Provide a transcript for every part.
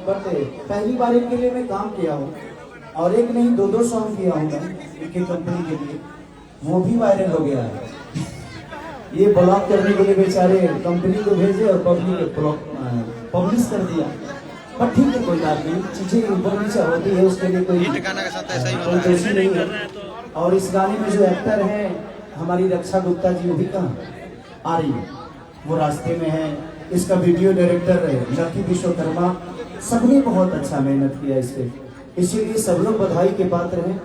But पहली बार इनके लिए मैं काम किया हूँ और एक नहीं दो सॉन्ग किया हूँ मैं इनकी कंपनी के लिए, वो भी वायरल हो गया है। ये ब्लॉक करने के लिए बेचारे कंपनी को भेजे और पब्लिश कर दिया, पर ठीक है कोई बात नहीं, चीजें ऊपर नीचे होती है, उसके लिए कोई दोषी नहीं है। और इस गाने में जो एक्टर है हमारी रक्षा गुप्ता जी, वो भी कहाँ आ रही है, वो रास्ते में है। इसका वीडियो डायरेक्टर लकी विश्वकर्मा, सबने बहुत अच्छा मेहनत किया इस पे, इसीलिए सब लोग बधाई के पात्र हैं।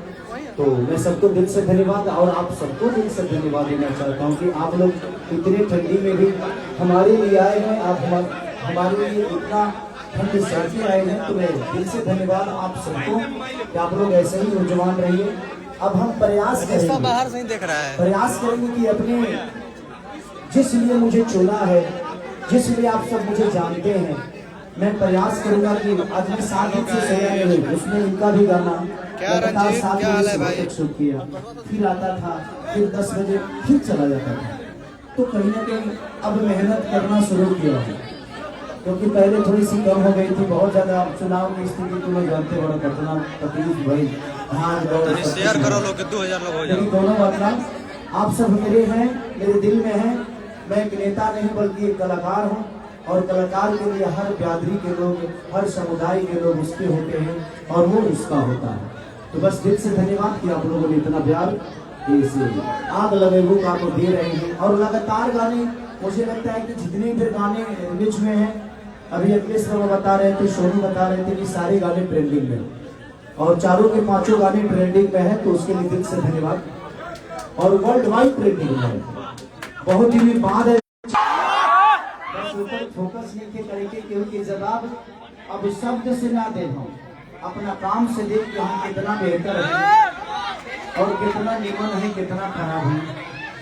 तो मैं सबको दिल से धन्यवाद और आप सबको दिल से धन्यवाद देना चाहता हूँ कि आप लोग इतने ठंडी में भी हमारे लिए आए हैं, आप हमारे लिए इतना ठंड सहते आए हैं, तो मैं दिल से धन्यवाद आप सबको कि आप लोग ऐसे ही नौजवान रहिए। अब हम प्रयास करेंगे, बाहर से ही देख रहा है, प्रयास करेंगे कि अपने जिस लिए मुझे चुना है, जिस लिए आप सब मुझे जानते हैं, मैं प्रयास करूंगा कि आज मैं 7 दिन से सोया नहीं, उसमें इनका भी गाना लगातार 7 बजे से शूट किया, फिर आता था, फिर 10 बजे फिर चला जाता था। तो कहीं ना कहीं अब मेहनत करना शुरू किया है, क्योंकि पहले थोड़ी सी कम हो गई थी, बहुत ज्यादा चुनाव की स्थिति तो लोग जानते, बड़ा कितना तकलीफ भाई, शेयर करो लोग 2000 लोग हो जाए। दोनों बात आप सब मेरे हैं, मेरे दिल में है। मैं एक नेता नहीं बल्कि एक कलाकार हूँ, और कलाकार के लिए हर बिरादरी के लोग, हर समुदाय के लोग उसके होते हैं और वो उसका होता है। तो बस दिल से धन्यवाद कि आप लोगों ने इतना प्यार इस आग लगे रूप आपको दे रहे हैं। और लगातार गाने, मुझे लगता है कि जितने भी गाने रिलीज हुए हैं, अभी अखिलेश बाबा बता रहे थे, सोनू बता रहे थे कि सारे गाने ट्रेंडिंग में, और चारों के 5 गाने ट्रेंडिंग में है, तो उसके लिए दिल से धन्यवाद। और वर्ल्ड वाइड ट्रेंडिंग में है, बहुत ही बाद है, फोकस नहीं करेंगे क्योंकि जवाब अब शब्द से ना दे, हम अपना काम से देख के हम कितना बेहतर है और कितना निमन है, कितना खराब है।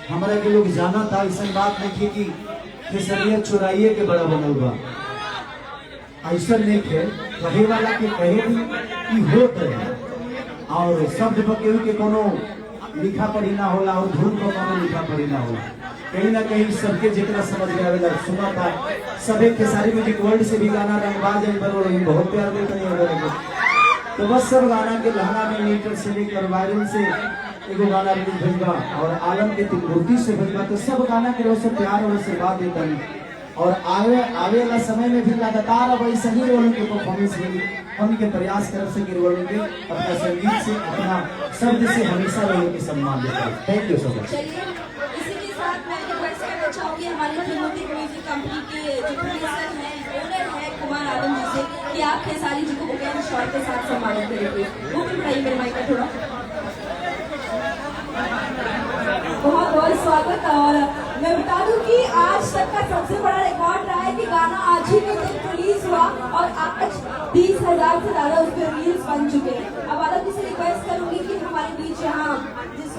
हमारा के लोग जाना था, ऐसा बात नहीं थी कि खेसरिया चुराइए के बड़ा बनल बा, ऐसा नहीं थे, कहे वाला के कहे भी कि होत है, और शब्द पर केहू के कोनो लिखा पढ़ी ना होला और धुन पर कोनो लिखा पढ़ी ना होला, कहीं ना कहीं सबके जितना समझ में आवेला सुना था। सभी खेसारी म्यूजिक वर्ल्ड से भी गाना रंगबाज बहुत प्यार देते हैं, तो बस सब गाना के लहना में मीटर से लेकर वायरल से एगो गाना रिलीज भइल बा और आलम के तिलमूर्ति से भइल बा, तो सब गाना के रोज से प्यार और आशीर्वाद देता है। और आवे वाला समय में भी लगातार अब ऐसे ही रोल के परफॉर्मेंस मिली, हम के प्रयास कर सके रोल के अपना संगीत से, अपना शब्द से हमेशा रोल के सम्मान देता है। Thank you so much. चाहूंगी हमारी फिल्मोटिक म्यूजिक कंपनी के जो प्रोड्यूसर हैं, ओनर हैं कुमार आलम जी से कि आप खेसारी जी को बुके शॉट के साथ सम्मानित करेंगे। वो भी बढ़ाइए मेरे माइक का थोड़ा। बहुत बहुत स्वागत। और मैं बता दूं कि आज तक का सबसे बड़ा रिकॉर्ड रहा है कि गाना आज ही के दिन रिलीज हुआ और आज 20,000 से ज्यादा उस पर रील्स बन चुके हैं। अब आलम जी से रिक्वेस्ट करूंगी कि हमारे बीच यहाँ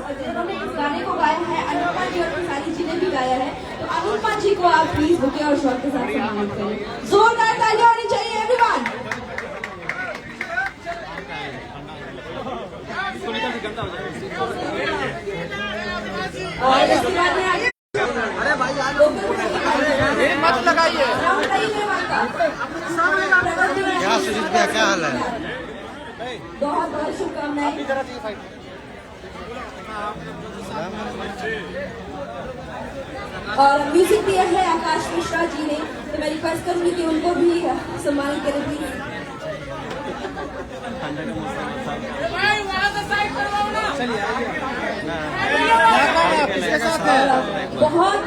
जिन्होंने इस गाने को गाया है, अनुपमा जी और खेसारी जी ने भी गाया है, तो अनुपमा जी को आप प्लीज बुके और शॉट के साथ सम्मानित करें। जोरदार तालियां होनी चाहिए एवरीवन। और इसके बाद में आगे मत लगाइए। क्या सुजीत भैया, क्या हाल है? बहुत बहुत शुभकामनाएं। और म्यूजिक दिया है आकाश मिश्रा जी ने, तो मैं रिक्वेस्ट करूंगी कि उनको भी सम्मानित करें प्लीज। बहुत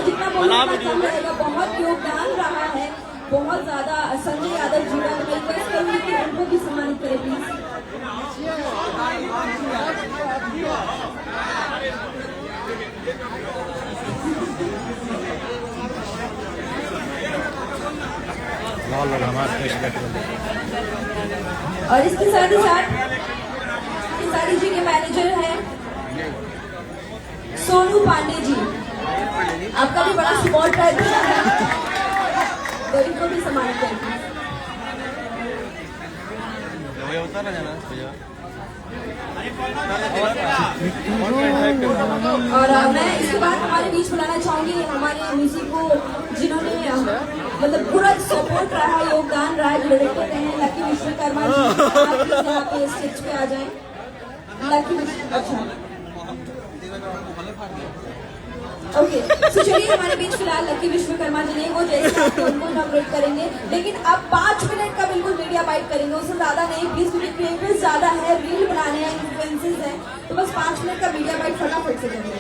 जितना बोलना कम रहेगा, बहुत योगदान रहा है, बहुत ज्यादा संजय यादव जी का, मैं रिक्वेस्ट करूंगी कि उनको भी सम्मानित करें प्लीज। और इसके साथ ही साथ खेसारी जी के मैनेजर हैं सोनू पांडे जी, आपका भी बड़ा सपोर्ट रहता है, तो इनको भी सम्मानित करेंगे। और मैं इसके बाद हमारे बीच बुलाना चाहूंगी हमारे म्यूजिक को जिन्होंने मतलब पूरा सपोर्ट रहा, योगदान रहा। जो डायरेक्टर हैं लकी विश्वकर्मा जी, आप यहाँ पे स्टेज पे आ जाएं। अच्छा ओके, तो चलिए हमारे बीच फिलहाल लकी विश्वकर्मा जी नहीं, वो जैसे आपको उनको इनॉग्रेट करेंगे, लेकिन अब 5 मिनट का बिल्कुल मीडिया बाइट करेंगे, उससे ज्यादा नहीं प्लीज, क्योंकि क्रिएटर्स ज्यादा है, रील बनाने हैं, इन्फ्लुएंसर्स हैं, तो बस 5 मिनट का मीडिया बाइट फटाफट से करेंगे।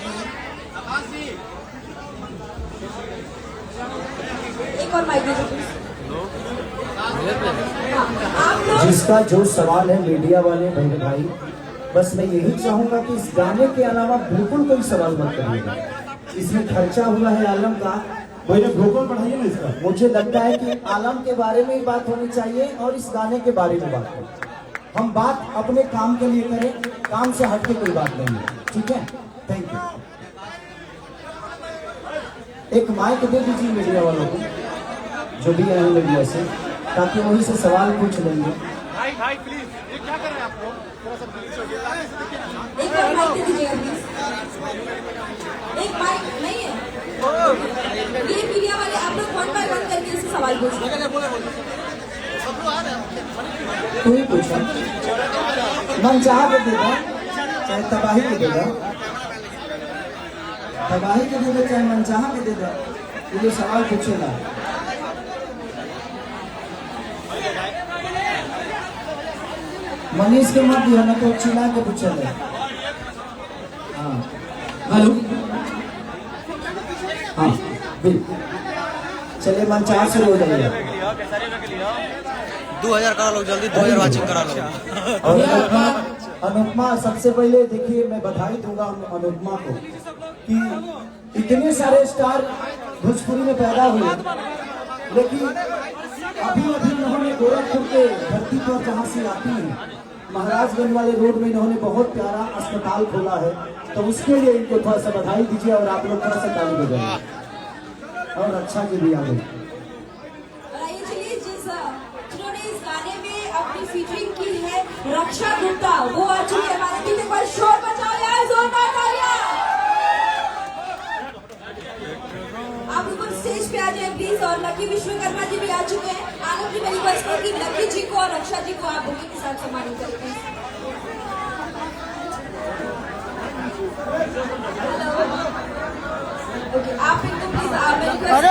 एक और माइक आप लोग जिसका जो सवाल है मीडिया वाले बहन भाई, बस मैं यही चाहूंगा कि इस गाने के अलावा बिल्कुल कोई सवाल मत करिएगा। इसमें खर्चा हुआ है आलम का, भाई भोपाल बढ़ाइए ना इसका। मुझे लगता है कि आलम के बारे में ही बात होनी चाहिए और इस गाने के बारे में बात करें। हम बात अपने काम के लिए करें, काम से हट के कोई बात नहीं है, ठीक है? Thank you. एक माइक दे दीजिए मीडिया वालों को, जो भी आए मीडिया से, ताकि वहीं से सवाल पूछ लेंगे। भाई प्लीज, ये क्या कर रहे हैं आप लोग? थोड़ा सा प्लीज हो गया। एक और माइक दे दीजिएगा प्लीज। एक माइक नहीं है, ये मीडिया वाले आप लोग 1 बाय 1 करके इससे सवाल पूछिए। कोई पूछा मन चाह के दे दो, चाहे तबाही के दे दो, तबाही के दे दो, चाहे मन चाह के दे दो, ये सवाल पूछेगा। मनीष के मत दिया ना तो चिल्ला के पूछेगा। हाँ हेलो, हाँ बिल्कुल, चलिए मन चाह से हो जाएगा। 2000 करा लो जल्दी, 2000 वाचिंग करा लो। और अनुपमा, सबसे पहले देखिए मैं बधाई दूंगा अनुपमा को कि इतने सारे स्टार भोजपुरी में पैदा हुए, लेकिन अभी इन्होंने गोरखपुर के धरती पर जहाँ से आती है, महाराजगंज वाले रोड में इन्होंने बहुत प्यारा अस्पताल खोला है, तो उसके लिए इनको थोड़ा सा बधाई दीजिए और आप लोग थोड़ा सा ताली बजाइए। और अच्छा जी भी आ गई। आइए चलिए, जिन्होंने इस गाने में अपनी फीचरिंग की है रक्षा गुप्ता, वो आ चुकी है हमारे बीच। एक बार शोर मचाओ यार, जोरदार तालियां। आप ऊपर स्टेज पे आ जाए प्लीज। और लकी विश्वकर्मा जी भी आ चुके हैं। आनंद जी, मेरी रिक्वेस्ट है कि लकी जी को और रक्षा जी को आप बुके के साथ सम्मानित करें। ओके, आप इनको प्लीज मेरी रिक्वेस्ट है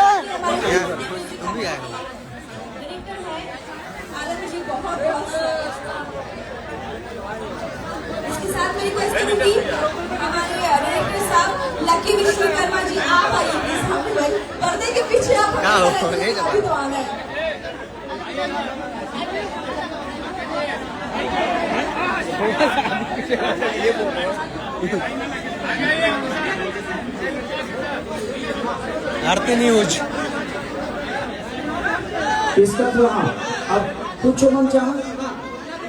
कि तुम भी आए हो। डायरेक्टर है आनंद जी, बहुत बहुत इसके साथ मैं रिक्वेस्ट करूंगी हमारे डायरेक्टर साहब लकी विश्वकर्मा जी, आप आइए प्लीज। हम पर्दे के पीछे आप अभी तो आ गए। आरती न्यूज इसका तो हाँ, अब पूछो मन चाह।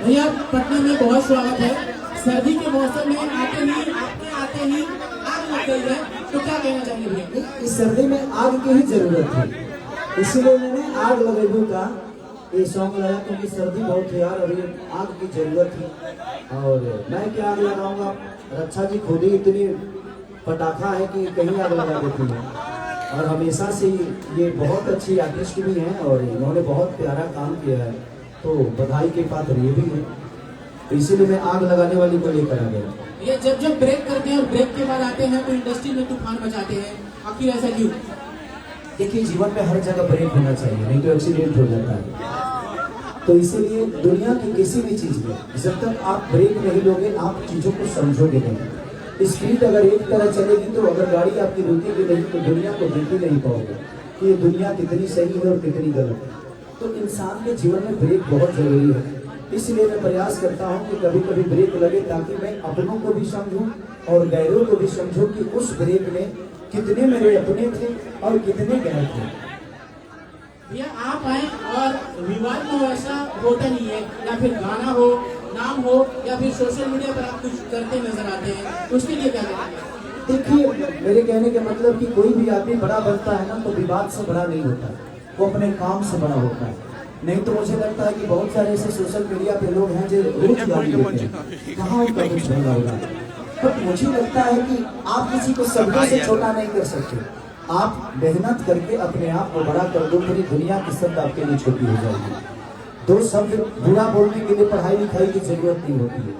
भैया पटना में बहुत स्वागत है। सर्दी के मौसम में आते ही आग लग गई है, तो क्या कहना चाहिए भैया? इस सर्दी में आग की ही जरूरत है, इसीलिए मैंने आग लगेबू का ये सॉन्ग लगाया, क्योंकि सर्दी बहुत है यार और ये आग की जरूरत है। और मैं क्या आग लगाऊंगा, रक्षा जी खुद ही इतनी पटाखा है कि कहीं आग लगा देती है, और हमेशा से ये बहुत अच्छी आर्टिस्ट भी हैं और इन्होंने बहुत प्यारा काम किया है, तो बधाई के पात्र ये भी है, तो इसीलिए मैं आग लगाने वाली को लेकर आ गया। ये जब ब्रेक करते हैं और ब्रेक के बाद आते हैं तो इंडस्ट्री में तूफान मचाते हैं, आखिर ऐसा क्यों? देखिए, जीवन में हर जगह ब्रेक होना चाहिए, नहीं तो एक्सीडेंट हो जाता है। तो इसीलिए दुनिया की किसी भी चीज में जब तक आप ब्रेक नहीं लोगे, आप चीजों को समझोगे नहीं। स्पीड अगर एक तरह चलेगी तो अगर गाड़ी आपकी रुकेगी नहीं तो दुनिया को देख ही नहीं पाओगे कि ये दुनिया कितनी सही है और कितनी गलत है। तो इंसान के जीवन में ब्रेक बहुत जरूरी है, इसलिए मैं प्रयास करता हूँ कि कभी कभी ब्रेक लगे, ताकि मैं अपनों को भी समझूं और गैरों को भी समझूं कि उस ब्रेक में कितने मेरे अपने थे और कितने गैर थे। भैया आप आए और विवाद में ऐसा होता नहीं है, या फिर गाना हो, नाम हो, या फिर सोशल मीडिया पर आप कुछ करते नजर आते हैं, उसके लिए क्या करेंगे? देखिए, मेरे कहने के मतलब कि कोई भी आदमी बड़ा बनता है ना, तो विवाद से बड़ा नहीं होता, वो अपने काम से बड़ा होता है। नहीं तो मुझे लगता है कि बहुत सारे ऐसे सोशल मीडिया पे लोग हैं जो रोज गाली देते हैं, कहाँ उनका कुछ भला होगा। बट मुझे लगता है कि आप किसी को शब्दों से छोटा नहीं कर सकते, आप मेहनत करके अपने आप को बड़ा कर दो, पूरी दुनिया की शब्द आपके लिए छोटी हो जाएगी। दो शब्द बुरा बोलने के लिए पढ़ाई लिखाई की जरूरत नहीं होती है।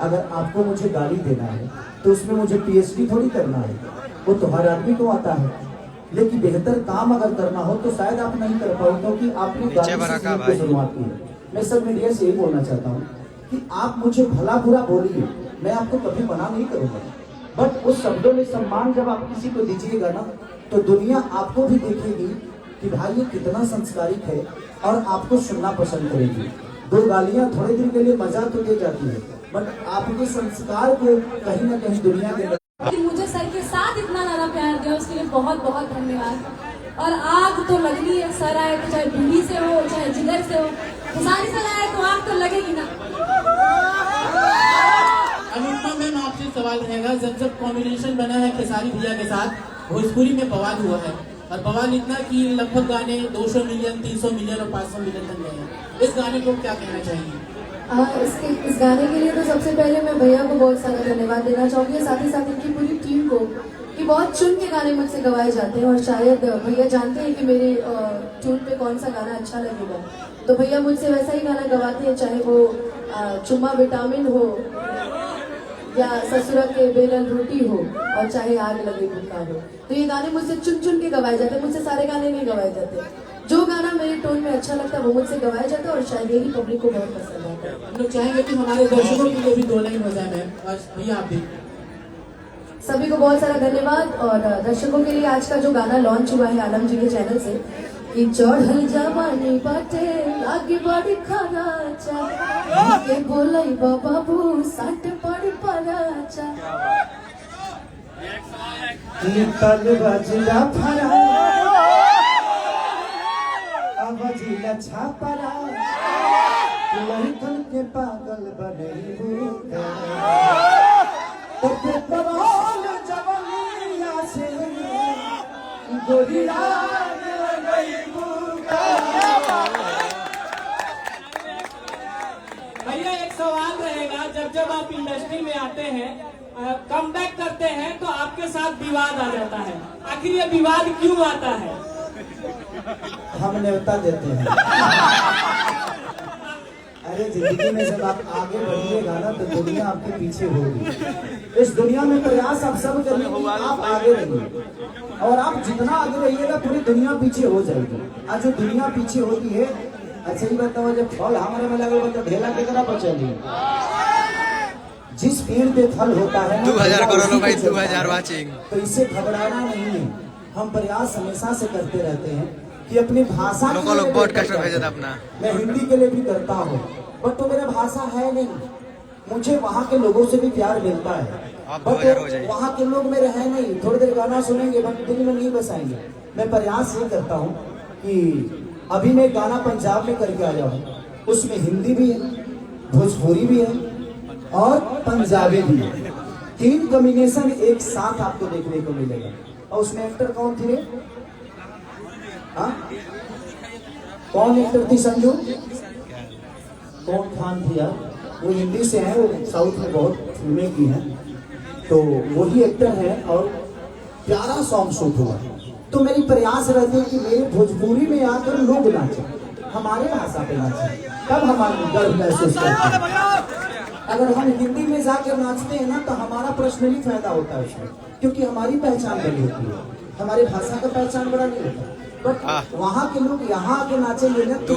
अगर आपको मुझे गाली देना है तो उसमें मुझे पीएचडी थोड़ी करना है, वो तो हर आदमी को आता है। लेकिन बेहतर काम अगर करना हो तो शायद आप नहीं कर पाओ, क्योंकि आपने गाली से जीवन की शुरुआत की है। मैं सब मीडिया से यही बोलना चाहता हूँ कि आप मुझे भला बुरा बोलिए, मैं आपको कभी मना नहीं करूंगा, बट उस शब्दों में सम्मान जब आप किसी को दीजिएगा ना, तो दुनिया आपको भी देखेगी कि भाई ये कितना संस्कारिक है और आपको सुनना पसंद करेगी। दो गालियां थोड़े दिन के लिए मजा तो दे जाती है, बट आपके संस्कार को कहीं ना कहीं दुनिया के कि मुझे सर के साथ इतना ज्यादा प्यार दिया, उसके लिए बहुत बहुत धन्यवाद। और आग तो लगनी है, सर आए तो चाहे दिल्ली से हो चाहे जिगर से हो, खुशानी से आए तो आग तो लगेगी ना। अनुपमा मैम, आपसे सवाल रहेगा, जब कॉम्बिनेशन बना है खेसारी भैया के साथ, भोजपुरी में बवाल हुआ है, और बवाल इतना कि लगभग गाने 200 मिलियन, 300 मिलियन और 500 मिलियन तक गए हैं। इस गाने को क्या कहना चाहिए? इस गाने के लिए तो सबसे पहले मैं भैया को बहुत सारा धन्यवाद देना चाहूँगी, साथ ही साथ इनकी पूरी टीम को, कि बहुत चुन के गाने मुझसे गवाए जाते हैं और शायद भैया जानते हैं कि मेरे ट्यून पे कौन सा गाना अच्छा लगेगा, तो भैया मुझसे वैसा ही गाना गवाते हैं, चाहे वो चुम्मा विटामिन हो या ससुरा के बेलन रोटी हो और चाहे आग लगे भूखा हो। तो ये गाने मुझसे चुन चुन के गवाए जाते हैं, मुझसे सारे गाने नहीं गवाए जाते। जो गाना मेरे टोन में अच्छा लगता है वो मुझसे गवाया जाता है और शायद यही पब्लिक को बहुत पसंद आता है। हम लोग चाहेंगे कि हमारे दर्शकों के लिए भी 2 लाइन हो जाए मैम, और भैया आप भी। सभी को बहुत सारा धन्यवाद। और दर्शकों के लिए आज का जो गाना लॉन्च हुआ है आलम जी के चैनल से, कि चढ़ल जवानी बाटे लागे बड़ी खराचा, के बोलई बाबू साट पड़ पराचा, तल बजला फरा बजिला छापरा, लड़कन के पागल बनई बुका, तो कमाल जवानिया से गोरिया गई बुका। भैया एक सवाल रहेगा, जब आप इंडस्ट्री में आते हैं, कम बैक करते हैं, तो आपके साथ विवाद आ जाता है, आखिर ये विवाद क्यों आता है? हम न्योता देते हैं। अरे जिंदगी में जब आप आगे बढ़िएगा ना तो दुनिया आपके पीछे होगी। इस दुनिया में प्रयास आप सब करिए, आप आगे रहिए, और आप जितना आगे रहिएगा पूरी दुनिया पीछे हो जाएगी। आज जो दुनिया पीछे होती है, अच्छा ही बताओ, जब फल हमारे में लगल तो ढेला के तरह बचेगी। जिस पेड़ पे फल होता है 2000 करो भाई, 2000 वाचिंग। तो इससे घबराना नहीं है। हम प्रयास हमेशा से करते रहते हैं कि अपनी भाषा लोग पॉडकास्ट भेज देता अपना। मैं हिंदी के लिए भी करता हूँ, बट तो मेरा भाषा है नहीं। मुझे वहाँ के लोगों से भी प्यार मिलता है, बट वहाँ के लोग मेरे हैं नहीं। थोड़ी देर गाना सुनेंगे बट दिल में नहीं बसाएंगे। मैं प्रयास ये करता हूँ कि अभी मैं गाना पंजाब में करके आया हूँ, उसमें हिंदी भी है, भोजपुरी भी है और पंजाबी भी है। 3 कॉम्बिनेशन एक साथ आपको देखने को मिलेगा। और उसमें एक्टर कौन थे? हाँ, कौन एक्टर थी? संजू कौन खान थी यार, वो हिंदी से हैं, वो साउथ में बहुत फिल्में की हैं, तो वही एक्टर है और प्यारा सॉन्ग शूट हुआ। तो मेरी प्रयास रहती है कि मेरे भोजपुरी में आकर लोग नाचे, हमारे भाषा पे नाचे, तब हमारा गर्व महसूस करते हैं। अगर हम हिंदी में जाकर नाचते हैं ना तो हमारा पर्सनली फायदा होता है उसमें, क्योंकि हमारी पहचान बड़ी होती है, हमारी भाषा का पहचान बड़ा नहीं होता। बट वहाँ के लोग यहाँ आके नाचेंगे ना तो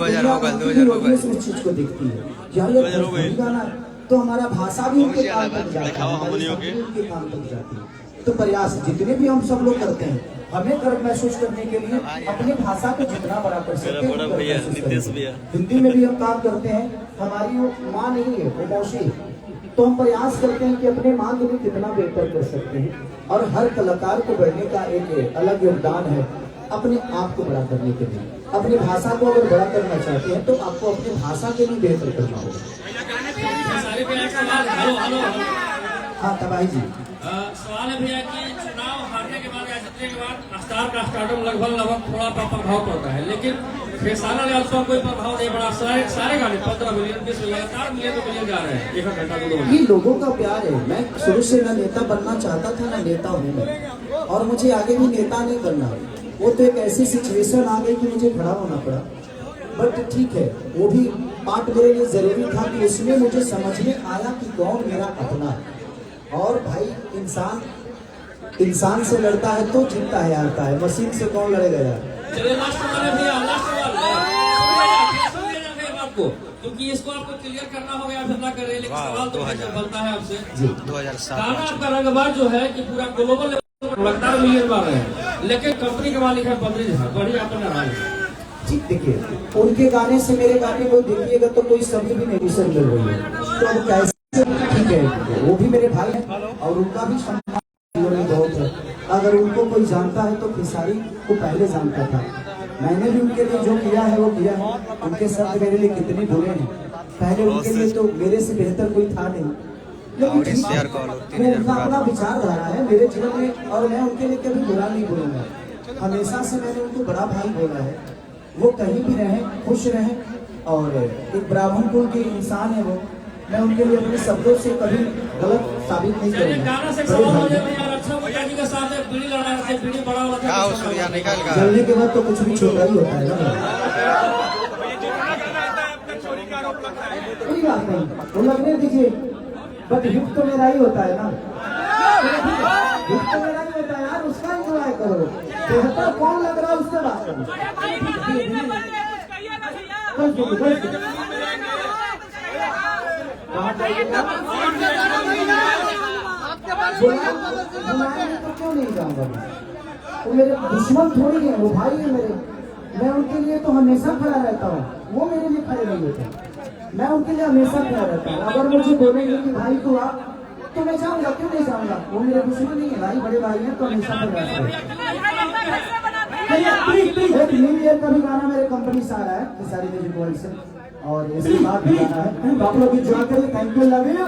उस चीज को देखती है, यार ये भोजपुरी गाना, तो हमारा भाषा भी उनके काम तक जाता है, उनके काम तक जाती है। तो प्रयास जितने भी हम सब लोग करते हैं, हमें गर्व महसूस करने के लिए अपनी भाषा को जितना बड़ा कर सकते हैं। हिंदी में भी हम काम करते हैं, हमारी वो माँ नहीं है, वो मौसी है, तो हम प्रयास करते हैं कि अपने माँ के लिए कितना बेहतर कर सकते हैं। और हर कलाकार को बढ़ने का एक अलग योगदान है अपने आप को बड़ा करने के लिए। अपनी भाषा को अगर बड़ा करना चाहते हैं तो आपको अपनी भाषा के लिए बेहतर करना होगा। हाँ तबाही जी, सवाल है भैया कि चुनाव हारने के बाद या जीतने के बाद स्टार का स्टार्टअप लगभग थोड़ा प्रभाव पड़ता है, लेकिन खेसारा लाल का कोई प्रभाव नहीं पड़ा। सारे गाने 15 मिलियन 20 मिलियन 4 मिलियन जा रहे हैं 1 घंटा 2 घंटा। ये लोगों का प्यार है। मैं शुरू से ना नेता बनना चाहता था ना नेता हूँ मैं, और मुझे आगे भी नेता नहीं बनना। वो तो एक ऐसी सिचुएशन आ गई कि मुझे खड़ा होना पड़ा, बट ठीक है, वो भी पार्ट मेरे लिए जरूरी था कि उसमें मुझे समझ में आया कि कौन मेरा अपना है। और भाई इंसान से लड़ता है तो जीतता है, हारता है, मशीन से कौन लड़ेगा यार। चलिए लास्ट सवाल है भैया, लास्ट सवाल है आपको, क्योंकि इसको आपको क्लियर करना होगा, आप ना करें, लेकिन सवाल तो बनता है आपसे। 2007 गाना आपका रंगबाज जो है कि पूरा ग्लोबल लेवल पर लगातार मिलियन बार रहे हैं, लेकिन कंपनी के मालिक है बद्री झा, बड़ी आपने नाराज है। ठीक, देखिए उनके गाने से मेरे गाने को देखिएगा तो कोई सभी भी नहीं सर मिल रही है, तो अब कैसे? ठीक है, वो भी मेरे भाई हैं और उनका भी सम्मान बहुत है। अगर उनको कोई जानता है तो खेसारी को पहले जानता था। मैंने भी उनके लिए जो किया है वो किया है। उनके शब्द मेरे लिए कितने बुरे हैं, पहले उनके लिए तो मेरे से बेहतर कोई था नहीं, लेकिन ठीक है, वो उनका अपना विचारधारा है मेरे जीवन में, और मैं उनके लिए कभी बुरा नहीं बोलूंगा। हमेशा से मैंने उनको बड़ा भाई बोला है। वो कहीं भी रहे, खुश रहे, और एक ब्राह्मण कुल के इंसान है वो। मैं उनके लिए अपने शब्दों से कभी गलत साबित नहीं गाना से करूंगा। सवाल हो जाए यार, अच्छा मुखिया जी के साथ पीढ़ी लड़ा है, पीढ़ी बड़ा वाला क्या हो सूर्या निकल गया। जलने के बाद तो कुछ भी छोटा ही होता है ना, कोई बात नहीं, वो लगने दीजिए, बट हिट तो मेरा ही होता है ना, हिट तो मेरा ही होता है यार, उसका एंजॉय करो। बेहतर कौन लग रहा है उससे बात करो। बुलाएंगे तो क्यों नहीं जाऊंगा मैं? वो मेरे दुश्मन थोड़ी है, वो भाई है मेरे। मैं उनके लिए तो हमेशा खड़ा रहता हूँ, वो मेरे लिए खड़े नहीं होते। मैं उनके लिए हमेशा खड़ा रहता हूँ। अगर मुझे बोलेंगे कि भाई तू आ, तो मैं जाऊंगा, क्यों नहीं जाऊंगा? वो मेरे दुश्मन नहीं है, भाई बड़े भाई हैं, तो हमेशा खड़ा रहता हूँ। न्यू ईयर का भी गाना मेरे कंपनी से आ रहा है, खेसारी म्यूजिक वर्ल्ड से, और इसके बाद भी गाना है, आप लोग एंजॉय करिए। Thank you, love you.